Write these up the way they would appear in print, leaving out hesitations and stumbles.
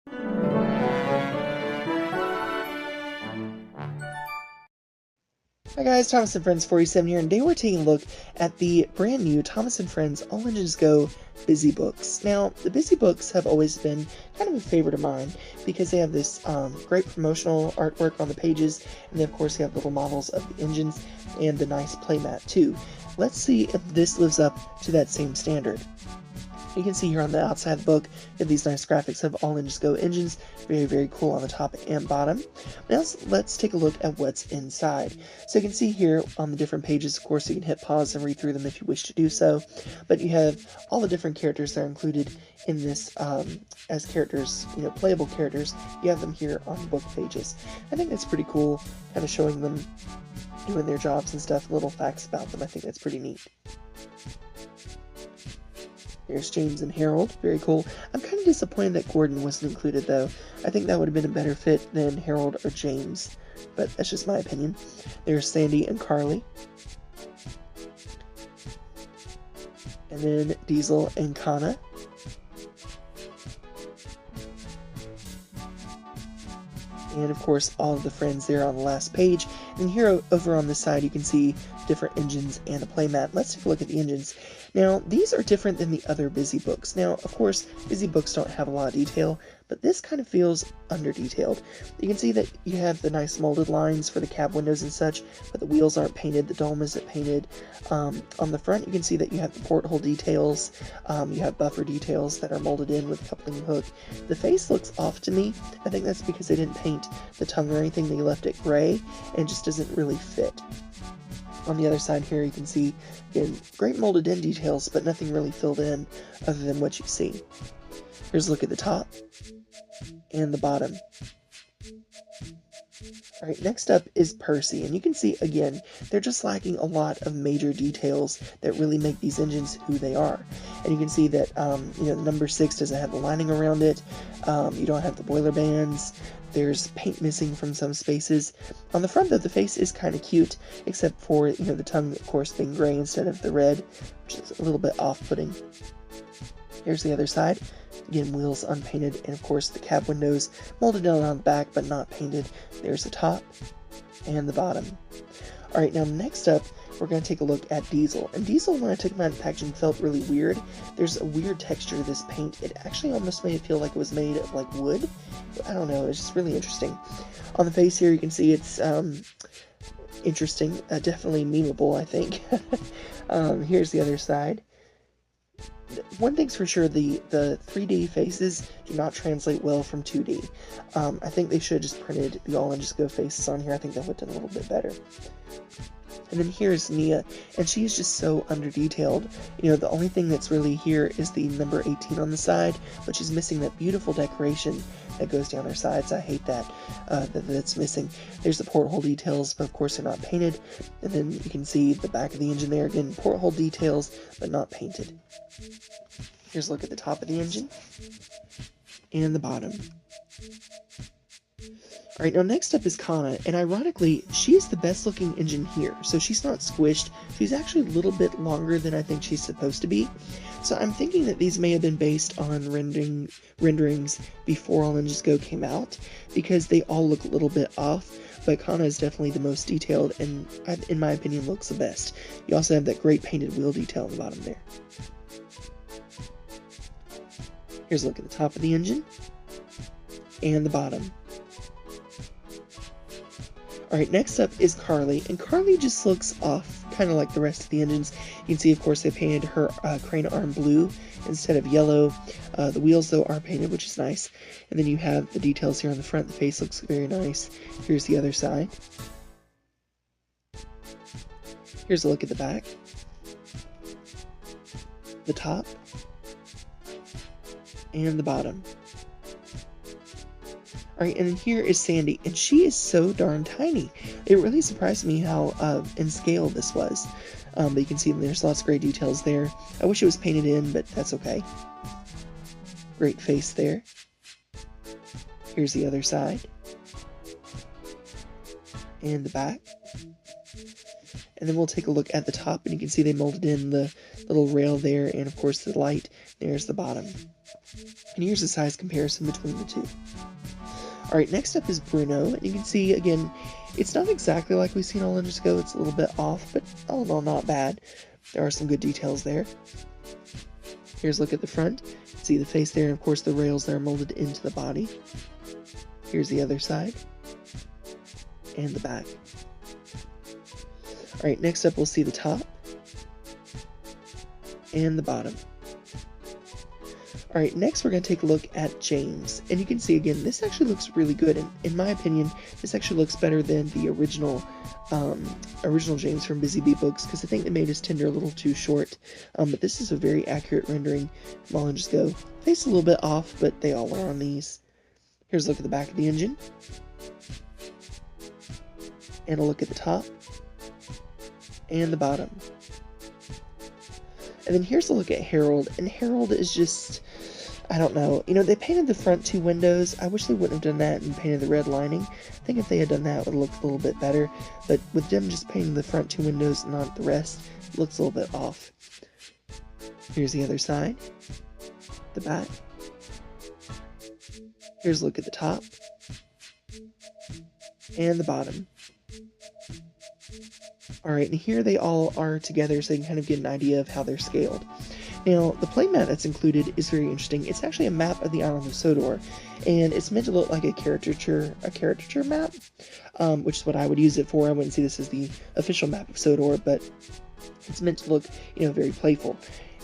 Hi guys, Thomas & Friends 47 here, and today we're taking a look at the brand new Thomas & Friends All Engines Go Busy Books. Now, the Busy Books have always been kind of a favorite of mine because they have this great promotional artwork on the pages, and then of course they have little models of the engines and the nice playmat too. Let's see if this lives up to that same standard. You can see here on the outside of the book, you have these nice graphics of All Engines Go engines. Very, very cool on the top and bottom. Now let's take a look at what's inside. So you can see here on the different pages, of course, you can hit pause and read through them if you wish to do so. But you have all the different characters that are included in this as characters, playable characters. You have them here on book pages. I think that's pretty cool, kind of showing them doing their jobs and stuff, little facts about them. I think that's pretty neat. Here's James and Harold, very cool. I'm kind of disappointed that Gordon wasn't included though. I think that would have been a better fit than Harold or James, but that's just my opinion. There's Sandy and Carly. And then Diesel and Kana. And of course all of the friends there on the last page. And here over on this side you can see different engines and a playmat. Let's take a look at the engines. Now these are different than the other Busy Books. Now of course Busy Books don't have a lot of detail, but this kind of feels under detailed. You can see that you have the nice molded lines for the cab windows and such, but the wheels aren't painted, the dome isn't painted. On the front you can see that you have the porthole details, you have buffer details that are molded in with a coupling hook. The face looks off to me. I think that's because they didn't paint the tongue or anything, they left it gray and it just doesn't really fit. On the other side here you can see, again, great molded in details, but nothing really filled in other than what you see. Here's a look at the top and the bottom. Alright, next up is Percy, and you can see, again, they're just lacking a lot of major details that really make these engines who they are. And you can see that, the number 6 doesn't have the lining around it, you don't have the boiler bands, there's paint missing from some spaces. On the front, though, the face is kind of cute, except for, the tongue, of course, being gray instead of the red, which is a little bit off-putting. Here's the other side. Again, wheels unpainted, and of course the cab windows molded down on the back but not painted. There's the top and the bottom. Alright, now next up we're going to take a look at Diesel. And Diesel, when I took him out of packaging, felt really weird. There's a weird texture to this paint. It actually almost made it feel like it was made of like wood. I don't know, it's just really interesting. On the face here you can see it's interesting, definitely memeable, I think. Here's the other side. One thing's for sure, the 3D faces do not translate well from 2D. I think they should have just printed the All Engines Go faces on here. I think that would have done a little bit better. And then here's Nia, and she's just so under-detailed. The only thing that's really here is the number 18 on the side, but she's missing that beautiful decoration that goes down her sides. I hate that, that's missing. There's the porthole details, but of course they're not painted. And then you can see the back of the engine there. Again, porthole details, but not painted. Here's a look at the top of the engine and the bottom. Alright, now next up is Kana, and ironically, she's the best looking engine here. So she's not squished, she's actually a little bit longer than I think she's supposed to be. So I'm thinking that these may have been based on renderings before All Engines Go came out, because they all look a little bit off, but Kana is definitely the most detailed, and in my opinion looks the best. You also have that great painted wheel detail on the bottom there. Here's a look at the top of the engine and the bottom. Alright, next up is Carly, and Carly just looks off, kind of like the rest of the engines. You can see, of course, they painted her crane arm blue instead of yellow. The wheels, though, are painted, which is nice. And then you have the details here on the front. The face looks very nice. Here's the other side. Here's a look at the back, the top, and the bottom. Alright, and then here is Sandy, and she is so darn tiny. It really surprised me how in scale this was. But you can see there's lots of great details there. I wish it was painted in, but that's okay. Great face there. Here's the other side. And the back. And then we'll take a look at the top, and you can see they molded in the little rail there, and of course the light. There's the bottom. And here's a size comparison between the two. Alright, next up is Bruno, and you can see, again, it's not exactly like we've seen all engines go, it's a little bit off, but all in all, not bad. There are some good details there. Here's a look at the front. See the face there, and of course the rails that are molded into the body. Here's the other side. And the back. Alright, next up we'll see the top. And the bottom. Alright, next we're going to take a look at James. And you can see again, this actually looks really good. And in my opinion, this actually looks better than the original James from Busy Bee Books, because I think they made his tender a little too short. But this is a very accurate rendering from All Engines Go. Face a little bit off, but they all are on these. Here's a look at the back of the engine. And a look at the top. And the bottom. And then here's a look at Harold, and Harold is just, I don't know, you know, they painted the front two windows. I wish they wouldn't have done that and painted the red lining. I think if they had done that, it would have looked a little bit better, but with them just painting the front two windows and not the rest, it looks a little bit off. Here's the other side, the back. Here's a look at the top, and the bottom. Alright, and here they all are together so you can kind of get an idea of how they're scaled. Now, the playmat that's included is very interesting. It's actually a map of the island of Sodor, and it's meant to look like a caricature map, which is what I would use it for. I wouldn't see this as the official map of Sodor, but it's meant to look, you know, very playful.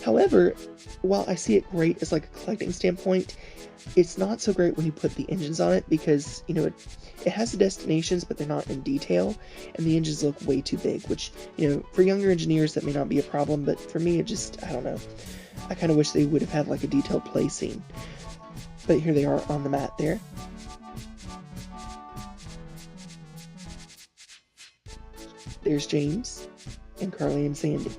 However, while I see it great as like a collecting standpoint, it's not so great when you put the engines on it because, you know, it has the destinations, but they're not in detail, and the engines look way too big, which, you know, for younger engineers that may not be a problem, but for me it just, I don't know. I kind of wish they would have had like a detailed play scene. But here they are on the mat there. There's James and Carly and Sandy.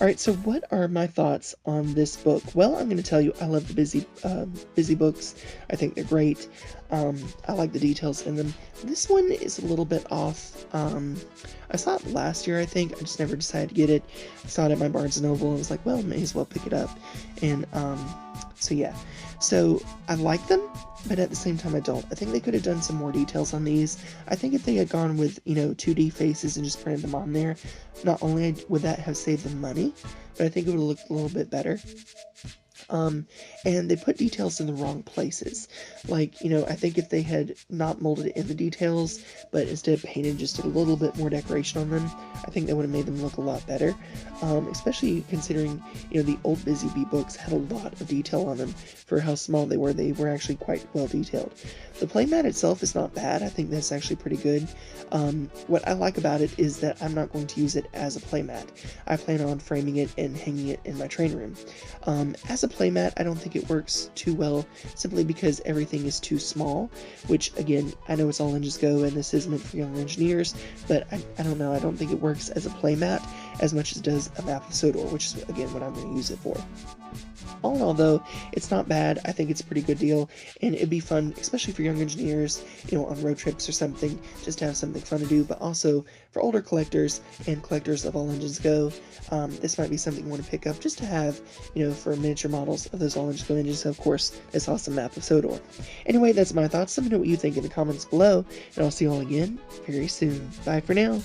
Alright, so what are my thoughts on this book? Well, I'm going to tell you, I love the Busy books. I think they're great. I like the details in them. This one is a little bit off. I saw it last year, I think. I just never decided to get it. I saw it at my Barnes & Noble and was like, well, may as well pick it up. And, so yeah. So, I like them, but at the same time I don't. I think they could have done some more details on these. I think if they had gone with, you know, 2D faces and just printed them on there, not only would that have saved them money, but I think it would have looked a little bit better. And they put details in the wrong places. Like, you know, I think if they had not molded it in the details, but instead painted just a little bit more decoration on them, I think that would have made them look a lot better. Especially considering, you know, the old Busy Bee books had a lot of detail on them for how small they were. They were actually quite well detailed. The playmat itself is not bad. I think that's actually pretty good. What I like about it is that I'm not going to use it as a playmat. I plan on framing it and hanging it in my train room. As a playmat, I don't think it works too well, simply because everything is too small, which, again, I know it's All Engines Go, and this is meant for younger engineers, but I don't know, I don't think it works as a playmat as much as it does a map of Sodor, which is, again, what I'm going to use it for. All in all, though, it's not bad. I think it's a pretty good deal, and it'd be fun, especially for young engineers, you know, on road trips or something, just to have something fun to do, but also for older collectors and collectors of All Engines Go, this might be something you want to pick up just to have, you know, for miniature models of those All Engines Go engines, and of course, this awesome map of Sodor. Anyway, that's my thoughts. Let me know what you think in the comments below, and I'll see you all again very soon. Bye for now.